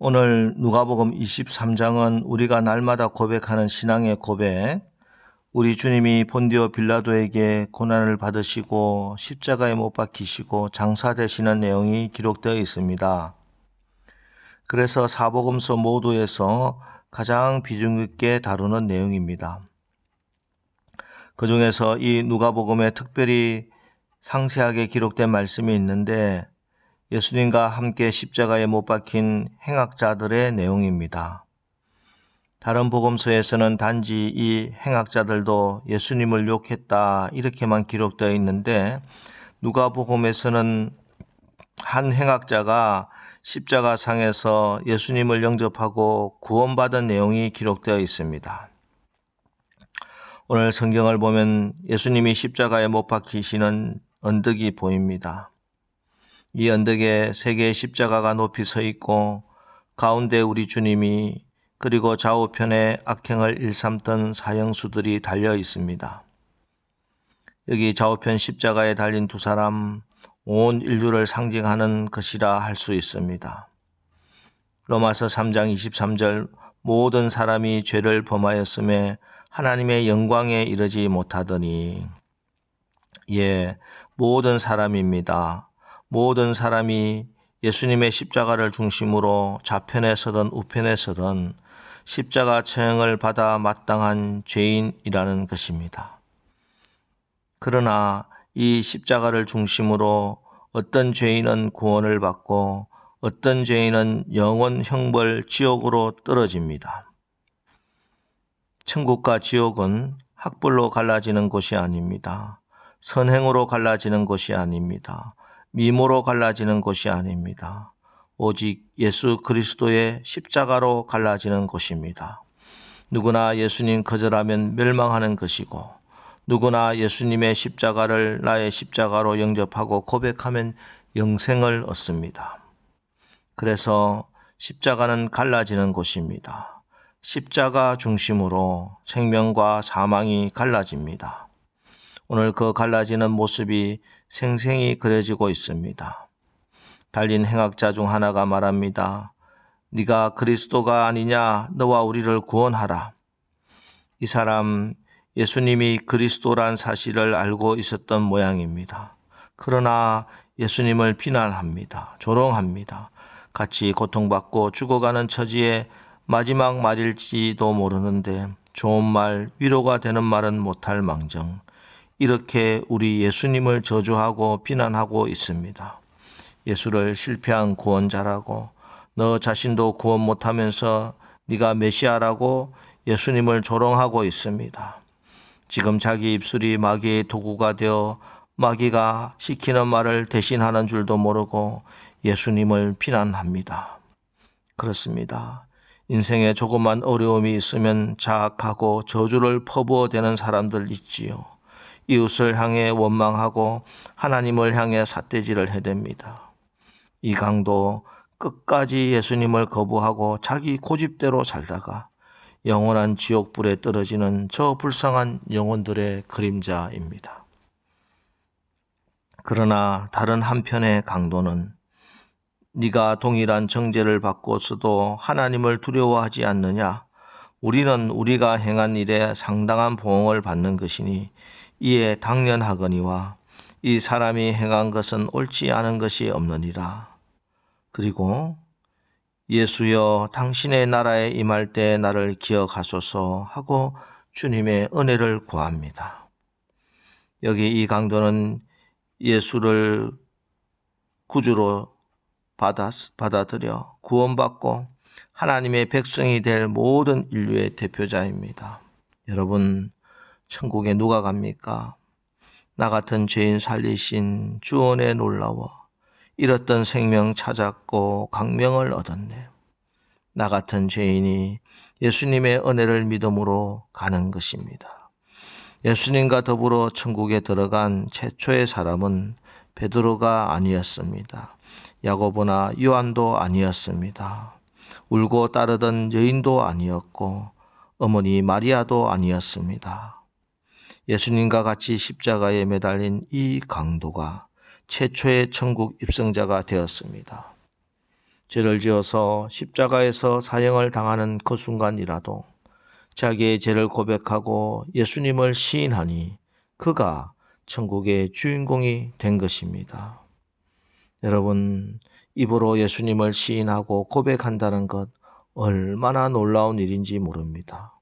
오늘 누가복음 23장은 우리가 날마다 고백하는 신앙의 고백, 우리 주님이 본디오 빌라도에게 고난을 받으시고 십자가에 못 박히시고 장사되시는 내용이 기록되어 있습니다. 그래서 사복음서 모두에서 가장 비중 있게 다루는 내용입니다. 그 중에서 이 누가복음에 특별히 상세하게 기록된 말씀이 있는데 예수님과 함께 십자가에 못 박힌 행악자들의 내용입니다. 다른 복음서에서는 단지 이 행악자들도 예수님을 욕했다 이렇게만 기록되어 있는데 누가복음에서는 한 행악자가 십자가상에서 예수님을 영접하고 구원받은 내용이 기록되어 있습니다. 오늘 성경을 보면 예수님이 십자가에 못 박히시는 언덕이 보입니다. 이 언덕에 세 개의 십자가가 높이 서 있고 가운데 우리 주님이 그리고 좌우편에 악행을 일삼던 사형수들이 달려 있습니다. 여기 좌우편 십자가에 달린 두 사람, 온 인류를 상징하는 것이라 할 수 있습니다. 로마서 3장 23절 모든 사람이 죄를 범하였음에 하나님의 영광에 이르지 못하더니 모든 사람입니다. 모든 사람이 예수님의 십자가를 중심으로 좌편에 서든 우편에 서든 십자가 처형을 받아 마땅한 죄인이라는 것입니다. 그러나 이 십자가를 중심으로 어떤 죄인은 구원을 받고 어떤 죄인은 영원 형벌 지옥으로 떨어집니다. 천국과 지옥은 학벌로 갈라지는 곳이 아닙니다. 선행으로 갈라지는 곳이 아닙니다. 미모로 갈라지는 곳이 아닙니다. 오직 예수 그리스도의 십자가로 갈라지는 곳입니다. 누구나 예수님 거절하면 멸망하는 것이고 누구나 예수님의 십자가를 나의 십자가로 영접하고 고백하면 영생을 얻습니다. 그래서 십자가는 갈라지는 곳입니다. 십자가 중심으로 생명과 사망이 갈라집니다. 오늘 그 갈라지는 모습이 생생히 그려지고 있습니다. 달린 행악자 중 하나가 말합니다. 네가 그리스도가 아니냐? 너와 우리를 구원하라. 이 사람 예수님이 그리스도란 사실을 알고 있었던 모양입니다. 그러나 예수님을 비난합니다. 조롱합니다. 같이 고통받고 죽어가는 처지에 마지막 말일지도 모르는데 좋은 말, 위로가 되는 말은 못할 망정. 이렇게 우리 예수님을 저주하고 비난하고 있습니다. 예수를 실패한 구원자라고 너 자신도 구원 못하면서 네가 메시아라고 예수님을 조롱하고 있습니다. 지금 자기 입술이 마귀의 도구가 되어 마귀가 시키는 말을 대신하는 줄도 모르고 예수님을 비난합니다. 그렇습니다. 인생에 조그만 어려움이 있으면 자학하고 저주를 퍼부어대는 사람들 있지요. 이웃을 향해 원망하고 하나님을 향해 삿대질을 해댑니다. 이 강도 끝까지 예수님을 거부하고 자기 고집대로 살다가 영원한 지옥불에 떨어지는 저 불쌍한 영혼들의 그림자입니다. 그러나 다른 한편의 강도는 네가 동일한 정죄를 받고서도 하나님을 두려워하지 않느냐? 우리는 우리가 행한 일에 상당한 보응을 받는 것이니 이에 당연하거니와 이 사람이 행한 것은 옳지 않은 것이 없느니라. 그리고 예수여 당신의 나라에 임할 때 나를 기억하소서 하고 주님의 은혜를 구합니다. 여기 이 강도는 예수를 구주로 받아들여 구원받고 하나님의 백성이 될 모든 인류의 대표자입니다. 여러분, 천국에 누가 갑니까? 나 같은 죄인 살리신 주 은혜 놀라워 잃었던 생명 찾았고 강명을 얻었네. 나 같은 죄인이 예수님의 은혜를 믿음으로 가는 것입니다. 예수님과 더불어 천국에 들어간 최초의 사람은 베드로가 아니었습니다. 야고보나 요한도 아니었습니다. 울고 따르던 여인도 아니었고 어머니 마리아도 아니었습니다. 예수님과 같이 십자가에 매달린 이 강도가 최초의 천국 입성자가 되었습니다. 죄를 지어서 십자가에서 사형을 당하는 그 순간이라도 자기의 죄를 고백하고 예수님을 시인하니 그가 천국의 주인공이 된 것입니다. 여러분, 입으로 예수님을 시인하고 고백한다는 것 얼마나 놀라운 일인지 모릅니다.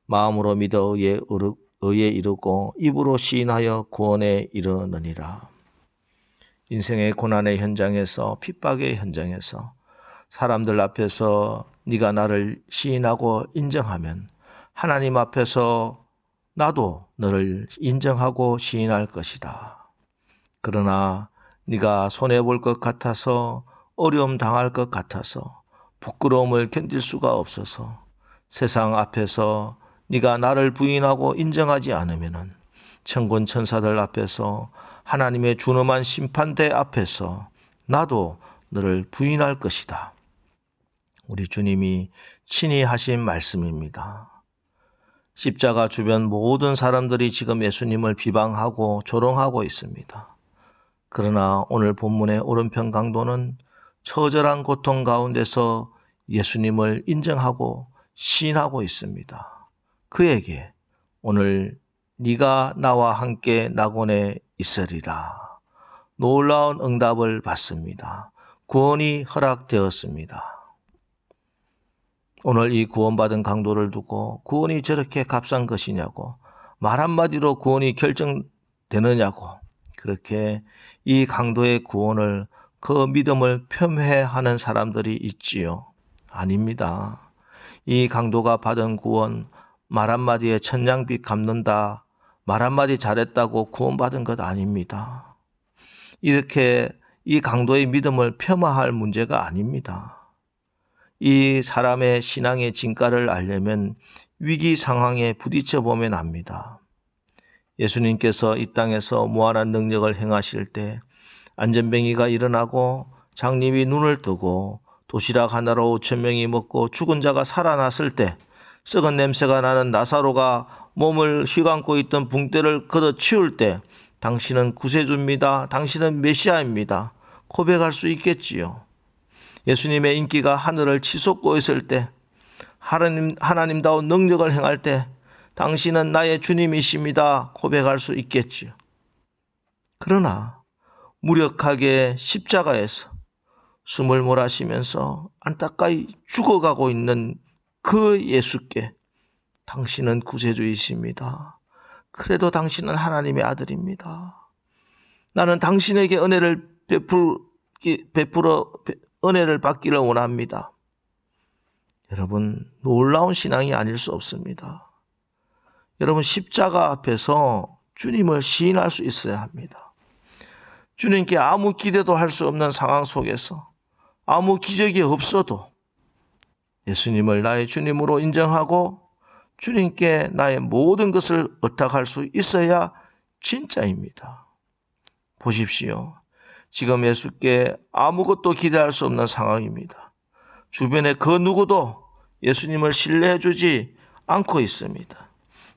마음으로 믿어 의에 이르고 입으로 시인하여 구원에 이르느니라. 인생의 고난의 현장에서, 핍박의 현장에서 사람들 앞에서 네가 나를 시인하고 인정하면 하나님 앞에서 나도 너를 인정하고 시인할 것이다. 그러나 네가 손해볼 것 같아서, 어려움 당할 것 같아서, 부끄러움을 견딜 수가 없어서 세상 앞에서 네가 나를 부인하고 인정하지 않으면 천군 천사들 앞에서, 하나님의 준엄한 심판대 앞에서 나도 너를 부인할 것이다. 우리 주님이 친히 하신 말씀입니다. 십자가 주변 모든 사람들이 지금 예수님을 비방하고 조롱하고 있습니다. 그러나 오늘 본문의 오른편 강도는 처절한 고통 가운데서 예수님을 인정하고 시인하고 있습니다. 그에게 오늘 네가 나와 함께 낙원에 있으리라. 놀라운 응답을 받습니다. 구원이 허락되었습니다. 오늘 이 구원받은 강도를 두고 구원이 저렇게 값싼 것이냐고, 말 한마디로 구원이 결정되느냐고, 그렇게 이 강도의 구원을, 그 믿음을 폄훼하는 사람들이 있지요. 아닙니다. 이 강도가 받은 구원, 말 한마디에 천냥빚 갚는다, 말 한마디 잘했다고 구원받은 것 아닙니다. 이렇게 이 강도의 믿음을 폄하할 문제가 아닙니다. 이 사람의 신앙의 진가를 알려면 위기 상황에 부딪혀 보면 압니다. 예수님께서 이 땅에서 무한한 능력을 행하실 때 안전병이가 일어나고 장님이 눈을 뜨고 도시락 하나로 5,000명이 먹고 죽은 자가 살아났을 때 썩은 냄새가 나는 나사로가 몸을 휘감고 있던 붕대를 걷어치울 때 당신은 구세주입니다. 당신은 메시아입니다. 고백할 수 있겠지요. 예수님의 인기가 하늘을 치솟고 있을 때, 하나님다운 능력을 행할 때 당신은 나의 주님이십니다. 고백할 수 있겠지요. 그러나 무력하게 십자가에서 숨을 몰아쉬면서 안타까이 죽어가고 있는 그 예수께 당신은 구세주이십니다. 그래도 당신은 하나님의 아들입니다. 나는 당신에게 은혜를 베풀어 은혜를 받기를 원합니다. 여러분, 놀라운 신앙이 아닐 수 없습니다. 여러분, 십자가 앞에서 주님을 시인할 수 있어야 합니다. 주님께 아무 기대도 할 수 없는 상황 속에서, 아무 기적이 없어도 예수님을 나의 주님으로 인정하고 주님께 나의 모든 것을 의탁할 수 있어야 진짜입니다. 보십시오. 지금 예수께 아무것도 기대할 수 없는 상황입니다. 주변에 그 누구도 예수님을 신뢰해 주지 않고 있습니다.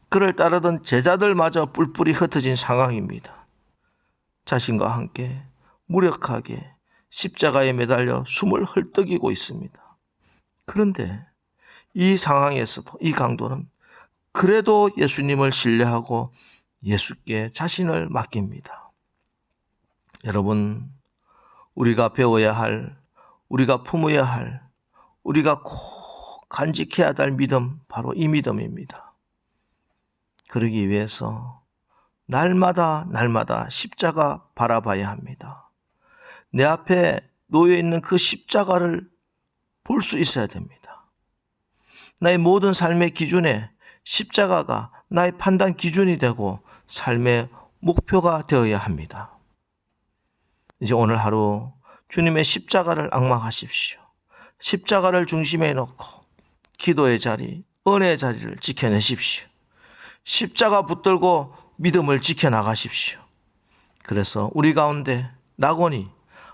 그를 따르던 제자들마저 뿔뿔이 흩어진 상황입니다. 자신과 함께 무력하게 십자가에 매달려 숨을 헐떡이고 있습니다. 그런데 이 상황에서도 이 강도는 그래도 예수님을 신뢰하고 예수께 자신을 맡깁니다. 여러분, 우리가 배워야 할, 우리가 품어야 할, 우리가 꼭 간직해야 할 믿음, 바로 이 믿음입니다. 그러기 위해서 날마다 십자가 바라봐야 합니다. 내 앞에 놓여있는 그 십자가를 볼 수 있어야 됩니다. 나의 모든 삶의 기준에 십자가가 나의 판단 기준이 되고 삶의 목표가 되어야 합니다. 이제 오늘 하루 주님의 십자가를 앙망하십시오. 십자가를 중심에 놓고 기도의 자리, 은혜의 자리를 지켜내십시오. 십자가 붙들고 믿음을 지켜나가십시오. 그래서 우리 가운데 낙원이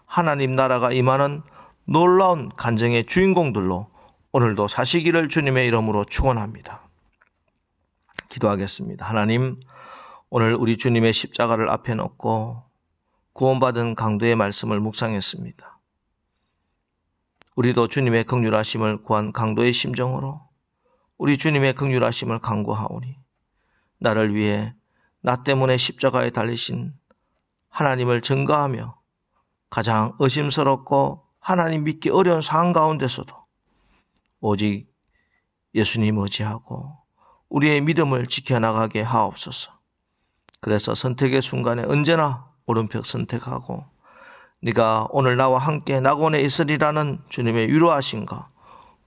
하나님 나라가 임하는 놀라운 간증의 주인공들로 오늘도 사시기를 주님의 이름으로 축원합니다. 기도하겠습니다. 하나님, 오늘 우리 주님의 십자가를 앞에 놓고 구원받은 강도의 말씀을 묵상했습니다. 우리도 주님의 긍휼하심을 구한 강도의 심정으로 우리 주님의 긍휼하심을 간구하오니 나를 위해 나 때문에 십자가에 달리신 하나님을 증거하며 가장 의심스럽고 하나님 믿기 어려운 상황 가운데서도 오직 예수님 의지하고 우리의 믿음을 지켜나가게 하옵소서. 그래서 선택의 순간에 언제나 오른편 선택하고 네가 오늘 나와 함께 낙원에 있으리라는 주님의 위로하심과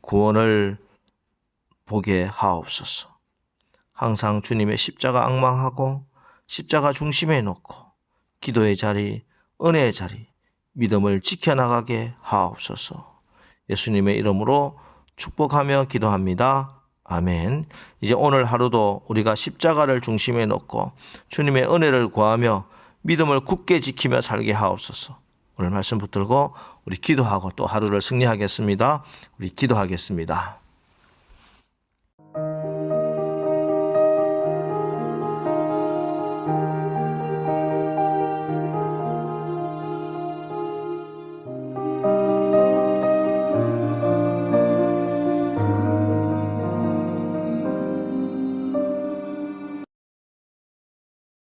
구원을 보게 하옵소서. 항상 주님의 십자가 앙망하고 십자가 중심에 놓고 기도의 자리, 은혜의 자리, 믿음을 지켜나가게 하옵소서. 예수님의 이름으로 축복하며 기도합니다. 아멘. 이제 오늘 하루도 우리가 십자가를 중심에 놓고 주님의 은혜를 구하며 믿음을 굳게 지키며 살게 하옵소서. 오늘 말씀 붙들고 우리 기도하고 또 하루를 승리하겠습니다. 우리 기도하겠습니다.